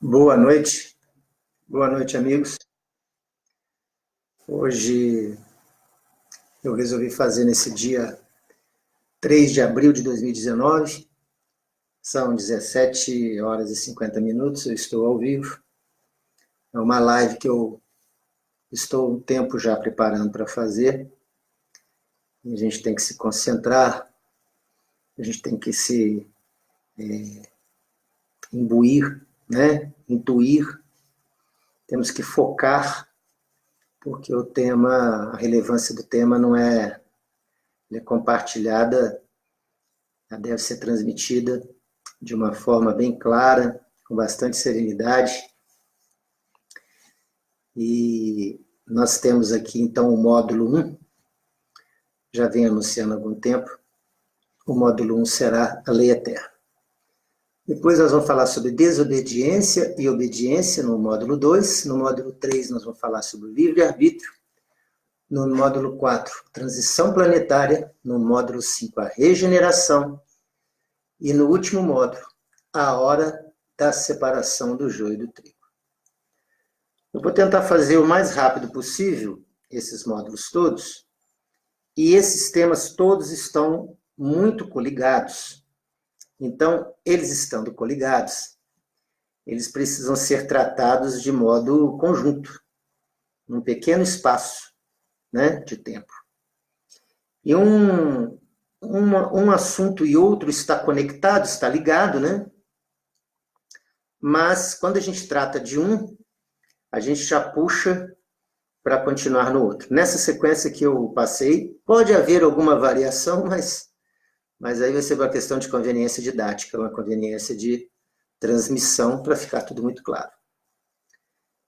Boa noite. Boa noite, amigos. Hoje eu resolvi fazer nesse dia 3 de abril de 2019. São 17 horas e 50 minutos, eu estou ao vivo. É uma live que eu estou um tempo já preparando para fazer. E a gente tem que se concentrar, a gente tem que se imbuir, né? Intuir. Temos que focar, porque o tema, a relevância do tema não é compartilhada, ela deve ser transmitida de uma forma bem clara, com bastante serenidade. E nós temos aqui, então, o módulo 1, já vem anunciando há algum tempo. O módulo 1 será a lei eterna. Depois nós vamos falar sobre desobediência e obediência no módulo 2. No módulo 3 nós vamos falar sobre livre-arbítrio. No módulo 4, transição planetária. No módulo 5, a regeneração. E no último módulo, a hora da separação do joio e do trigo. Eu vou tentar fazer o mais rápido possível esses módulos todos. E esses temas todos estão muito coligados. Então, eles estando coligados, eles precisam ser tratados de modo conjunto, num pequeno espaço, né, de tempo. E um assunto e outro está conectado, está ligado, né? Mas, quando a gente trata de um, a gente já puxa para continuar no outro. Nessa sequência que eu passei, pode haver alguma variação, mas aí vai ser uma questão de conveniência didática, uma conveniência de transmissão, para ficar tudo muito claro.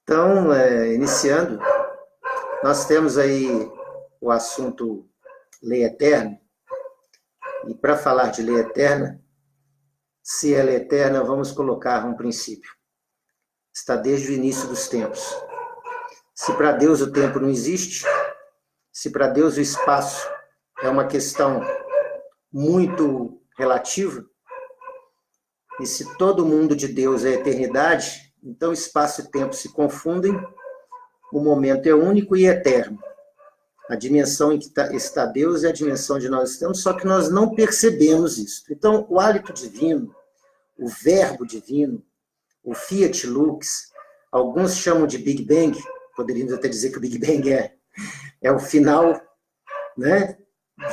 Então, iniciando, nós temos aí o assunto lei eterna, e para falar de lei eterna, se ela é eterna, vamos colocar um princípio. Está desde o início dos tempos. Se para Deus o tempo não existe, se para Deus o espaço é uma questão muito relativa, e se todo mundo de Deus é eternidade, então espaço e tempo se confundem, o momento é único e eterno. A dimensão em que está Deus é a dimensão onde nós estamos, só que nós não percebemos isso. Então, o hálito divino, o verbo divino, o fiat lux, alguns chamam de Big Bang, poderíamos até dizer que o Big Bang é o final, né,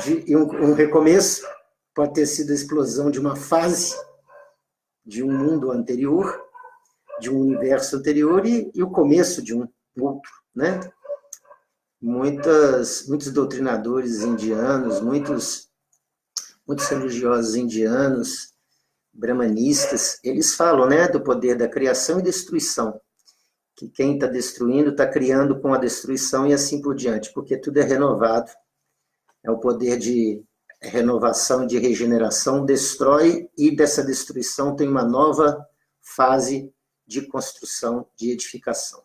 de um recomeço, pode ter sido a explosão de uma fase, de um mundo anterior, de um universo anterior, e o começo de um outro, né? Muitos doutrinadores indianos, muitos religiosos indianos, brahmanistas, eles falam, né, do poder da criação e destruição, que quem está destruindo está criando com a destruição e assim por diante, porque tudo é renovado, é o poder de renovação e de regeneração, destrói, e dessa destruição tem uma nova fase de construção, de edificação.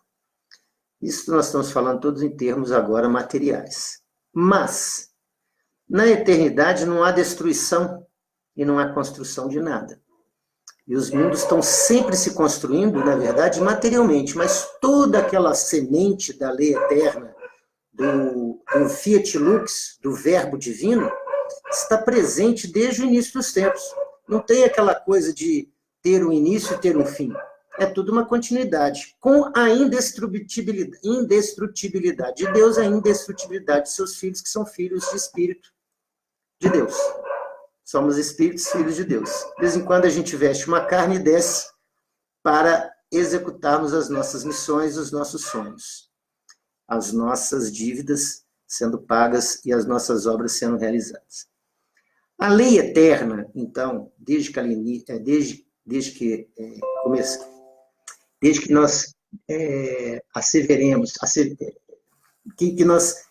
Isso nós estamos falando todos em termos agora materiais. Mas, na eternidade não há destruição e não há construção de nada. E os mundos estão sempre se construindo, na verdade, materialmente, mas toda aquela semente da lei eterna, do fiat lux, do verbo divino, está presente desde o início dos tempos. Não tem aquela coisa de ter um início e ter um fim. É tudo uma continuidade, com a indestrutibilidade de Deus, a indestrutibilidade de seus filhos, que são filhos de Espírito de Deus. Somos espíritos, filhos de Deus. De vez em quando a gente veste uma carne e desce para executarmos as nossas missões, os nossos sonhos. As nossas dívidas sendo pagas e as nossas obras sendo realizadas. A lei eterna, então, desde que nós asseveremos, que nós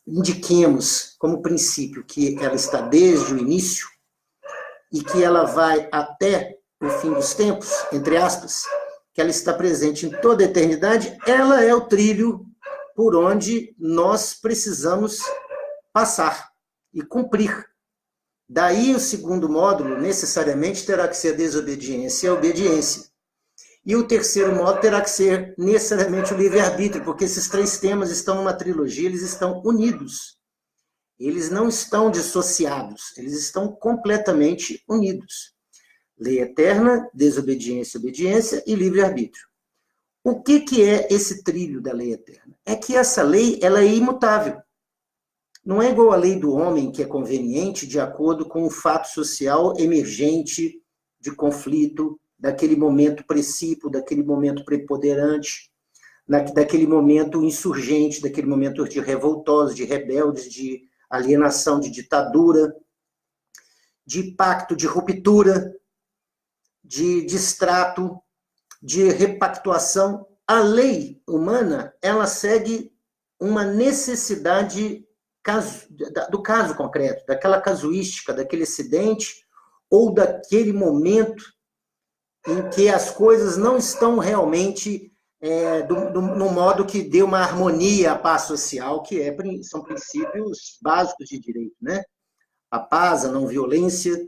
indiquemos como princípio que ela está desde o início e que ela vai até o fim dos tempos, entre aspas, que ela está presente em toda a eternidade, ela é o trilho por onde nós precisamos passar e cumprir. Daí o segundo módulo necessariamente terá que ser a desobediência e a obediência. E o terceiro modo terá que ser necessariamente o livre-arbítrio, porque esses três temas estão numa trilogia, eles estão unidos. Eles não estão dissociados, eles estão completamente unidos. Lei eterna, desobediência, obediência e livre-arbítrio. O que é esse trilho da lei eterna? É que essa lei ela é imutável. Não é igual à lei do homem, que é conveniente de acordo com o fato social emergente de conflito, daquele momento precípio, daquele momento preponderante, daquele momento insurgente, daquele momento de revoltosos, de rebeldes, de alienação, de ditadura, de pacto, de ruptura, de distrato, de repactuação. A lei humana, ela segue uma necessidade do caso concreto, daquela casuística, daquele acidente, ou daquele momento em que as coisas não estão realmente no modo que dê uma harmonia à paz social, que são princípios básicos de direito, né? A paz, a não violência.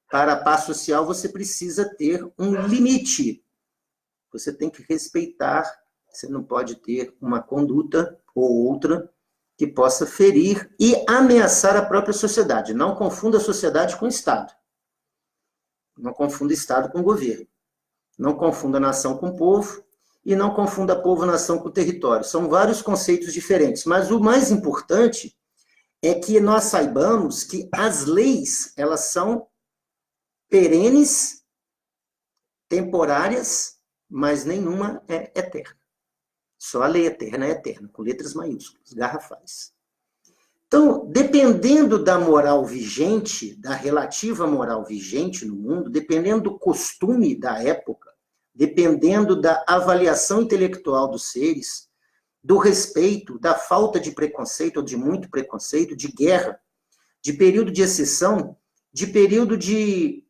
Para a paz social, você precisa ter um limite. Você tem que respeitar, você não pode ter uma conduta ou outra que possa ferir e ameaçar a própria sociedade. Não confunda a sociedade com o Estado. Não confunda o Estado com o governo. Não confunda a nação com o povo e não confunda povo e nação com o território. São vários conceitos diferentes, mas o mais importante é que nós saibamos que as leis, elas são perenes, temporárias, mas nenhuma é eterna. Só a lei eterna é eterna, com letras maiúsculas, garrafais. Então, dependendo da moral vigente, da relativa moral vigente no mundo, dependendo do costume da época, dependendo da avaliação intelectual dos seres, do respeito, da falta de preconceito, ou de muito preconceito, de guerra, de período de exceção, de período de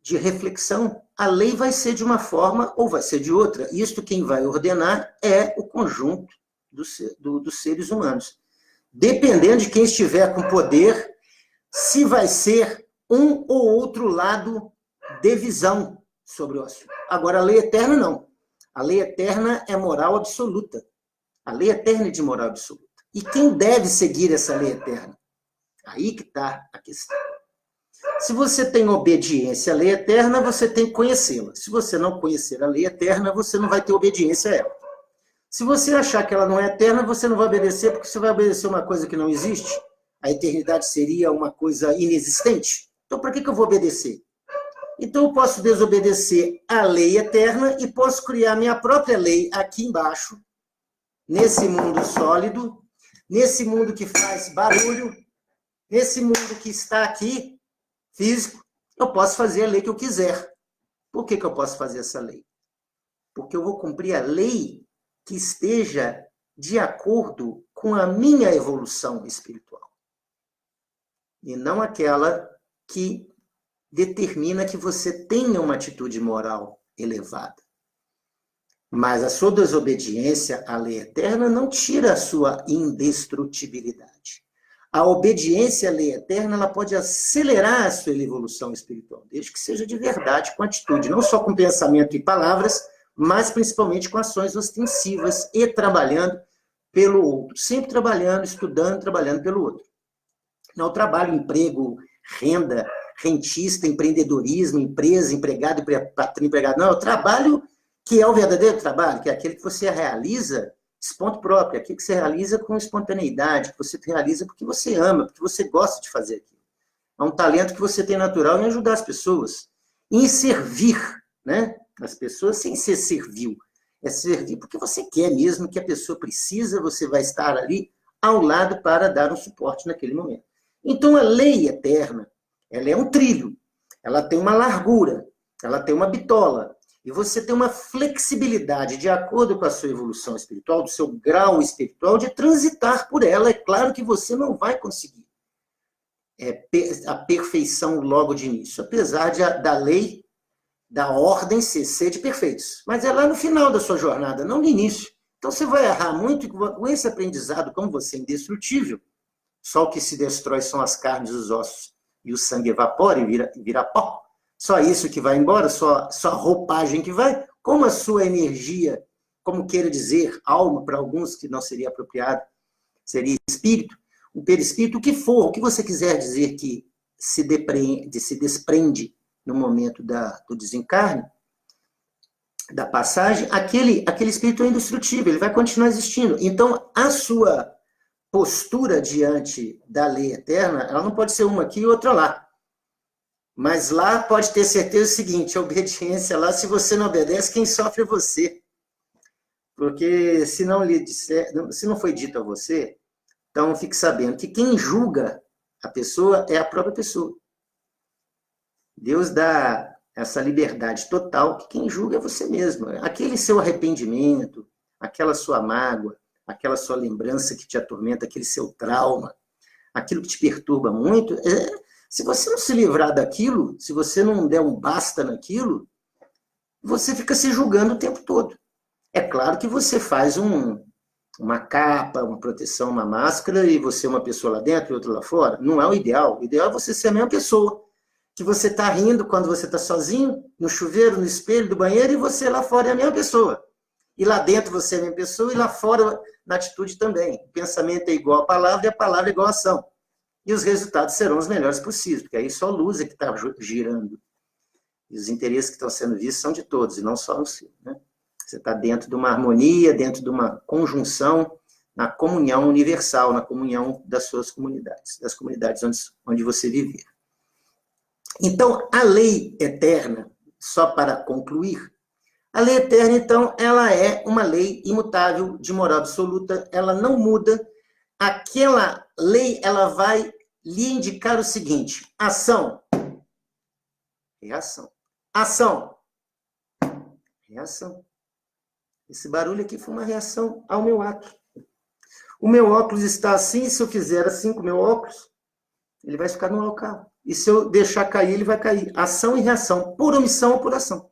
reflexão, a lei vai ser de uma forma ou vai ser de outra. Isto quem vai ordenar é o conjunto dos seres humanos. Dependendo de quem estiver com poder, se vai ser um ou outro lado de visão sobre o assunto. Agora, a lei eterna, não. A lei eterna é moral absoluta. A lei eterna é de moral absoluta. E quem deve seguir essa lei eterna? Aí que está a questão. Se você tem obediência à lei eterna, você tem que conhecê-la. Se você não conhecer a lei eterna, você não vai ter obediência a ela. Se você achar que ela não é eterna, você não vai obedecer, porque você vai obedecer uma coisa que não existe. A eternidade seria uma coisa inexistente. Então, para que eu vou obedecer? Então, eu posso desobedecer a lei eterna e posso criar minha própria lei aqui embaixo, nesse mundo sólido, nesse mundo que faz barulho, nesse mundo que está aqui, físico, eu posso fazer a lei que eu quiser. Por que eu posso fazer essa lei? Porque eu vou cumprir a lei que esteja de acordo com a minha evolução espiritual. E não aquela que determina que você tenha uma atitude moral elevada. Mas a sua desobediência à lei eterna não tira a sua indestrutibilidade. A obediência à lei eterna, ela pode acelerar a sua evolução espiritual, desde que seja de verdade, com atitude, não só com pensamento e palavras, mas principalmente com ações ostensivas e trabalhando pelo outro. Sempre trabalhando, estudando, trabalhando pelo outro. Não o trabalho, emprego, renda, rentista, empreendedorismo, empresa, empregado, patrão, empregado. Não, é o trabalho que é o verdadeiro trabalho, que é aquele que você realiza esponto próprio, aquilo que você realiza com espontaneidade, que você realiza porque você ama, porque você gosta de fazer aquilo. É um talento que você tem natural em ajudar as pessoas, em servir, né? As pessoas sem ser servil. É servir porque você quer mesmo, que a pessoa precisa, você vai estar ali ao lado para dar um suporte naquele momento. Então, a lei eterna, ela é um trilho, ela tem uma largura, ela tem uma bitola, e você tem uma flexibilidade de acordo com a sua evolução espiritual, do seu grau espiritual, de transitar por ela. É claro que você não vai conseguir a perfeição logo de início, apesar da lei, da ordem ser de perfeitos. Mas é lá no final da sua jornada, não no início. Então você vai errar muito, e com esse aprendizado, como você é indestrutível, só o que se destrói são as carnes, os ossos, e o sangue evapora e vira pó. Só isso que vai embora, só a roupagem que vai, como a sua energia, como queira dizer, alma, para alguns que não seria apropriado, seria espírito, o perispírito, o que for, o que você quiser dizer que se desprende no momento do desencarne, da passagem, aquele espírito é indestrutível, ele vai continuar existindo. Então, a sua postura diante da lei eterna, ela não pode ser uma aqui e outra lá. Mas lá pode ter certeza do seguinte, a obediência lá, se você não obedece, quem sofre é você. Porque se não foi dito a você, então fique sabendo que quem julga a pessoa é a própria pessoa. Deus dá essa liberdade total, que quem julga é você mesmo. Aquele seu arrependimento, aquela sua mágoa, aquela sua lembrança que te atormenta, aquele seu trauma, aquilo que te perturba muito, se você não se livrar daquilo, se você não der um basta naquilo, você fica se julgando o tempo todo. É claro que você faz uma capa, uma proteção, uma máscara, e você é uma pessoa lá dentro e outra lá fora. Não é o ideal. O ideal é você ser a mesma pessoa. Que você está rindo quando você está sozinho, no chuveiro, no espelho do banheiro, e você lá fora é a mesma pessoa. E lá dentro você é a mesma pessoa, e lá fora na atitude também. O pensamento é igual à palavra, e a palavra é igual à ação. E os resultados serão os melhores possíveis, porque aí só a luz é que está girando. E os interesses que estão sendo vistos são de todos, e não só no seu. Né? Você está dentro de uma harmonia, dentro de uma conjunção, na comunhão universal, na comunhão das suas comunidades, das comunidades onde você viver. Então, a lei eterna, só para concluir, a lei eterna, então, ela é uma lei imutável, de moral absoluta, ela não muda. Aquela lei, ela vai lhe indicar o seguinte: ação, reação. Ação, reação. Esse barulho aqui foi uma reação ao meu ato. O meu óculos está assim, se eu fizer assim com o meu óculos, ele vai ficar no local. E se eu deixar cair, ele vai cair. Ação e reação, por omissão ou por ação.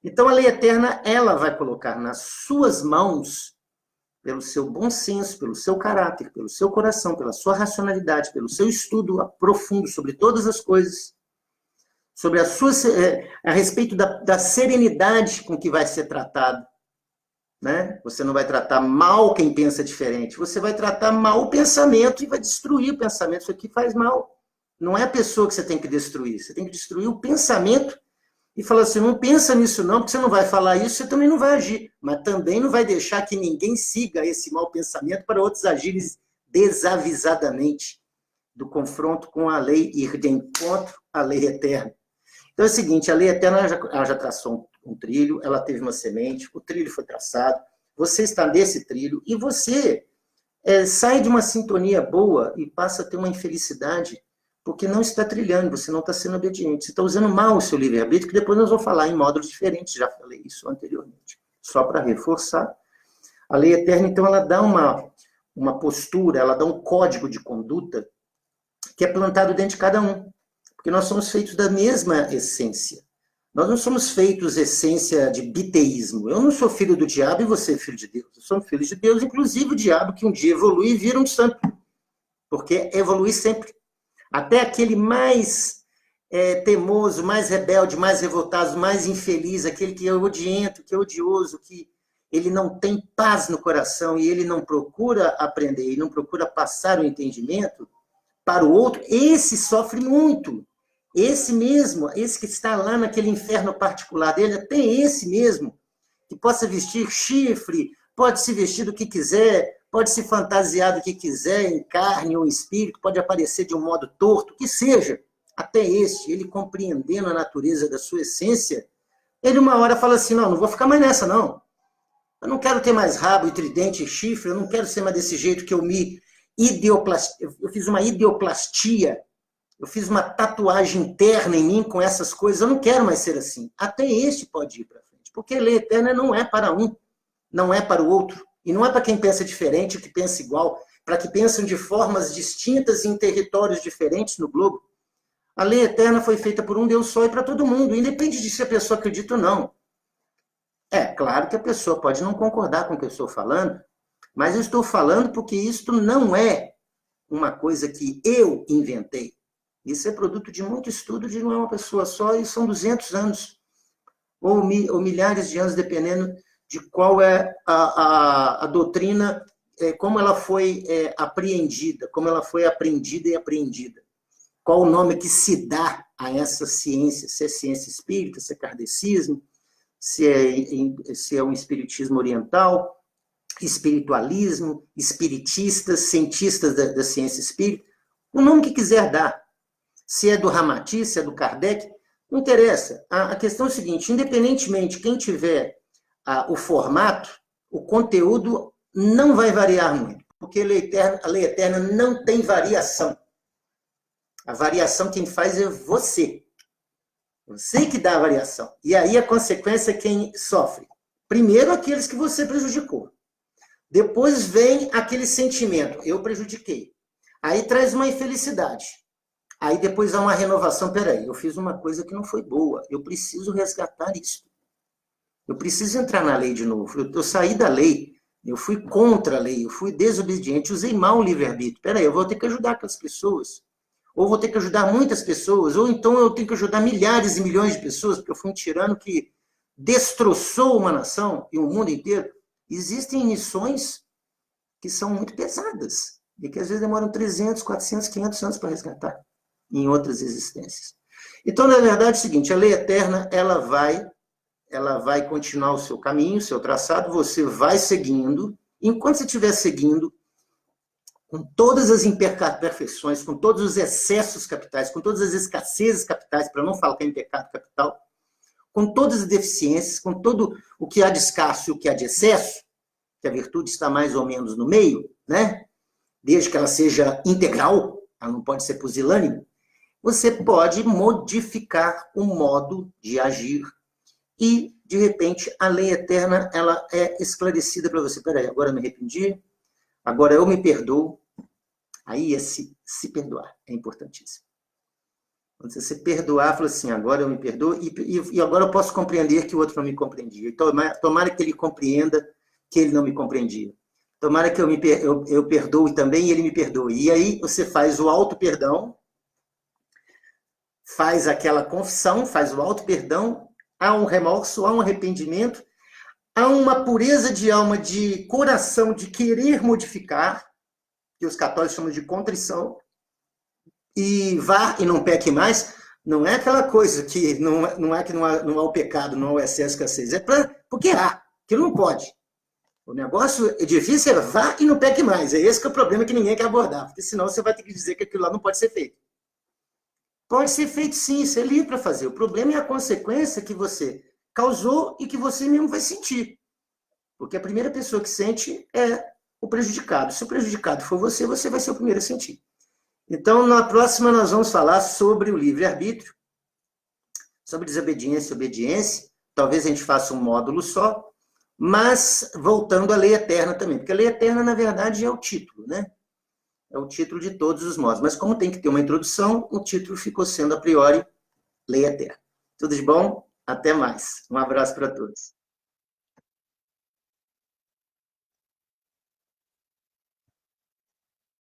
Então, a lei eterna, ela vai colocar nas suas mãos, pelo seu bom senso, pelo seu caráter, pelo seu coração, pela sua racionalidade, pelo seu estudo profundo sobre todas as coisas, sobre a respeito da serenidade com que vai ser tratado. Né? Você não vai tratar mal quem pensa diferente, você vai tratar mal o pensamento e vai destruir o pensamento. Isso aqui faz mal. Não é a pessoa que você tem que destruir, você tem que destruir o pensamento e falar assim, não pensa nisso não, porque você não vai falar isso, você também não vai agir, mas também não vai deixar que ninguém siga esse mau pensamento para outros agirem desavisadamente do confronto com a lei, ir de encontro à lei eterna. Então é o seguinte, a lei eterna ela já traçou um trilho, ela teve uma semente, o trilho foi traçado, você está nesse trilho e você sai de uma sintonia boa e passa a ter uma infelicidade porque não está trilhando, você não está sendo obediente, você está usando mal o seu livre-arbítrio, que depois nós vamos falar em módulos diferentes, já falei isso anteriormente. Só para reforçar, a lei eterna, então, ela dá uma postura, ela dá um código de conduta que é plantado dentro de cada um, porque nós somos feitos da mesma essência. Nós não somos feitos essência de biteísmo. Eu não sou filho do diabo e você é filho de Deus. Eu sou filho de Deus, inclusive o diabo que um dia evolui e vira um santo, porque evolui sempre. Até aquele mais teimoso, mais rebelde, mais revoltado, mais infeliz, aquele que é odiento, que é odioso, que ele não tem paz no coração e ele não procura aprender, e não procura passar o entendimento para o outro, esse sofre muito. Esse mesmo, esse que está lá naquele inferno particular dele, até esse mesmo, que possa vestir chifre, pode se vestir do que quiser, pode se fantasiar do que quiser, em carne ou em espírito, pode aparecer de um modo torto, que seja. Até este, ele compreendendo a natureza da sua essência, ele uma hora fala assim, não vou ficar mais nessa, não. Eu não quero ter mais rabo e tridente e chifre, eu não quero ser mais desse jeito que eu fiz uma ideoplastia, eu fiz uma tatuagem interna em mim com essas coisas, eu não quero mais ser assim. Até este pode ir para frente, porque a lei eterna não é para um, não é para o outro. E não é para quem pensa diferente ou que pensa igual, para que pensam de formas distintas em territórios diferentes no globo. A lei eterna foi feita por um Deus só e para todo mundo, independe de se a pessoa acredita ou não. É claro que a pessoa pode não concordar com o que eu estou falando, mas eu estou falando porque isto não é uma coisa que eu inventei. Isso é produto de muito estudo de uma pessoa só e são 200 anos. ou milhares de anos, dependendo de qual é a doutrina, como ela foi apreendida, como ela foi aprendida e apreendida. Qual o nome que se dá a essa ciência, se é ciência espírita, se é kardecismo, se é um espiritismo oriental, espiritualismo, espiritistas, cientistas da ciência espírita, o nome que quiser dar. Se é do Ramati, se é do Kardec, não interessa. A questão é o seguinte, independentemente de quem tiver o formato, o conteúdo não vai variar muito, porque a lei eterna não tem variação. A variação quem faz é você. Você que dá a variação. E aí a consequência é quem sofre. Primeiro, aqueles que você prejudicou. Depois vem aquele sentimento, eu prejudiquei. Aí traz uma infelicidade. Aí depois há uma renovação, peraí, eu fiz uma coisa que não foi boa, eu preciso resgatar isso. Eu preciso entrar na lei de novo. Eu saí da lei, eu fui contra a lei, eu fui desobediente, usei mal o livre-arbítrio. Peraí, eu vou ter que ajudar aquelas pessoas. Ou vou ter que ajudar muitas pessoas, ou então eu tenho que ajudar milhares e milhões de pessoas, porque eu fui um tirano que destroçou uma nação e o mundo inteiro. Existem missões que são muito pesadas e que às vezes demoram 300, 400, 500 anos para resgatar em outras existências. Então, na verdade, é o seguinte, a lei eterna, ela vai continuar o seu caminho, o seu traçado, você vai seguindo, enquanto você estiver seguindo, com todas as imperfeições, com todos os excessos capitais, com todas as escassezes capitais, para não falar que é pecado capital, com todas as deficiências, com todo o que há de escasso e o que há de excesso, que a virtude está mais ou menos no meio, né? Desde que ela seja integral, ela não pode ser pusilânime, você pode modificar o modo de agir e, de repente, a lei eterna ela é esclarecida para você. Peraí, agora eu me arrependi, agora eu me perdoo. Aí esse se perdoar é importantíssimo. Quando você se perdoar, fala assim, agora eu me perdoo e agora eu posso compreender que o outro não me compreendia. Tomara que ele compreenda que ele não me compreendia. Tomara que eu perdoe também e ele me perdoe. E aí você faz o auto-perdão, faz aquela confissão, faz o auto-perdão, há um remorso, há um arrependimento, há uma pureza de alma, de coração, de querer modificar, que os católicos chamam de contrição, e vá e não peque mais, não é aquela coisa que não há o pecado, não há o excesso, escassez, porque há, que não pode. O negócio difícil é vá e não peque mais, é esse que é o problema que ninguém quer abordar, porque senão você vai ter que dizer que aquilo lá não pode ser feito. Pode ser feito sim, isso é livre para fazer, o problema é a consequência que você causou e que você mesmo vai sentir, porque a primeira pessoa que sente é o prejudicado, se o prejudicado for você, você vai ser o primeiro a sentir. Então, na próxima, nós vamos falar sobre o livre-arbítrio, sobre desobediência e obediência. Talvez a gente faça um módulo só, mas voltando à lei eterna também, porque a lei eterna, na verdade, é o título, né? É o título de todos os modos. Mas como tem que ter uma introdução, o título ficou sendo, a priori, lei eterna. Tudo de bom? Até mais. Um abraço para todos.